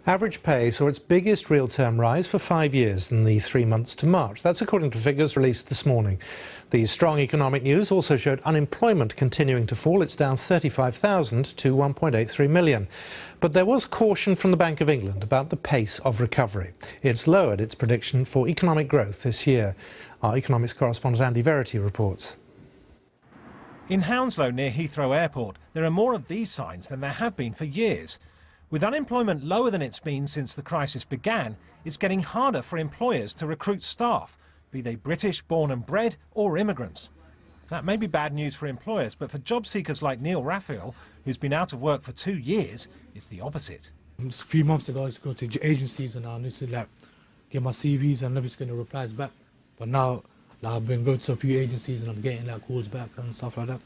Average pay saw its biggest real-term rise for 5 years in the 3 months to March. That's according to figures released this morning. The strong economic news also showed unemployment continuing to fall. It's down 35,000 to 1.83 million. But there was caution from the Bank of England about the pace of recovery. It's lowered its prediction for economic growth this year. Our economics correspondent Andy Verity reports. In Hounslow near Heathrow Airport, there are more of these signs than there have been for years. With unemployment lower than it's been since the crisis began, it's getting harder for employers to recruit staff, be they British, born and bred, or immigrants. That may be bad news for employers, but for job seekers like Neil Raphael, who's been out of work for 2 years, it's the opposite. Just a few months ago, I used to go to agencies and I used to get my CVs and nobody's getting replies back. But now I've been going to a few agencies and I'm getting calls back and stuff like that.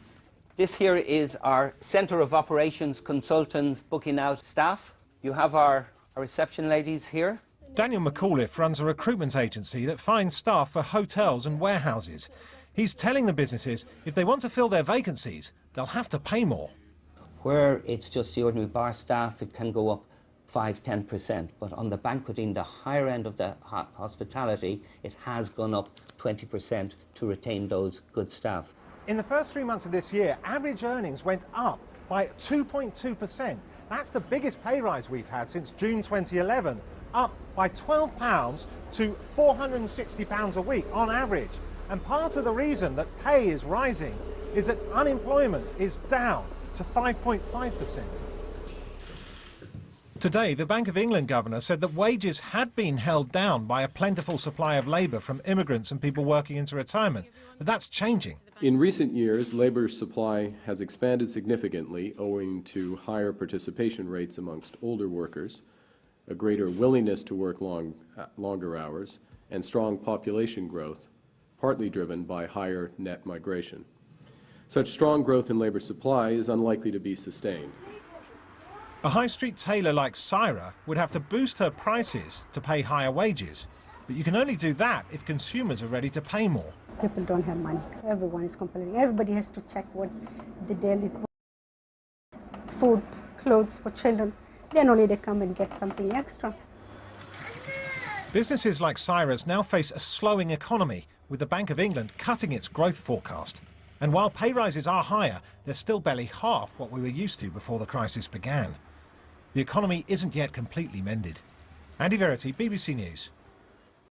This here is our Centre of Operations consultants booking out staff. You have our reception ladies here. Daniel McAuliffe runs a recruitment agency that finds staff for hotels and warehouses. He's telling the businesses if they want to fill their vacancies, they'll have to pay more. Where it's just the ordinary bar staff, it can go up 5–10%, but on the banqueting, the higher end of the hospitality, it has gone up 20% to retain those good staff. In the first 3 months of this year, average earnings went up by 2.2%. That's the biggest pay rise we've had since June 2011, up by £12 to £460 a week on average. And part of the reason that pay is rising is that unemployment is down to 5.5%. Today, the Bank of England governor said that wages had been held down by a plentiful supply of labour from immigrants and people working into retirement, but that's changing. In recent years, labour supply has expanded significantly owing to higher participation rates amongst older workers, a greater willingness to work longer hours, and strong population growth, partly driven by higher net migration. Such strong growth in labour supply is unlikely to be sustained. A high street tailor like Syra would have to boost her prices to pay higher wages. But you can only do that if consumers are ready to pay more. People don't have money. Everyone is complaining. Everybody has to check what the daily food, clothes for children. Then only they come and get something extra. Businesses like Syra's now face a slowing economy, with the Bank of England cutting its growth forecast. And while pay rises are higher, they're still barely half what we were used to before the crisis began. The economy isn't yet completely mended. Andy Verity, BBC News.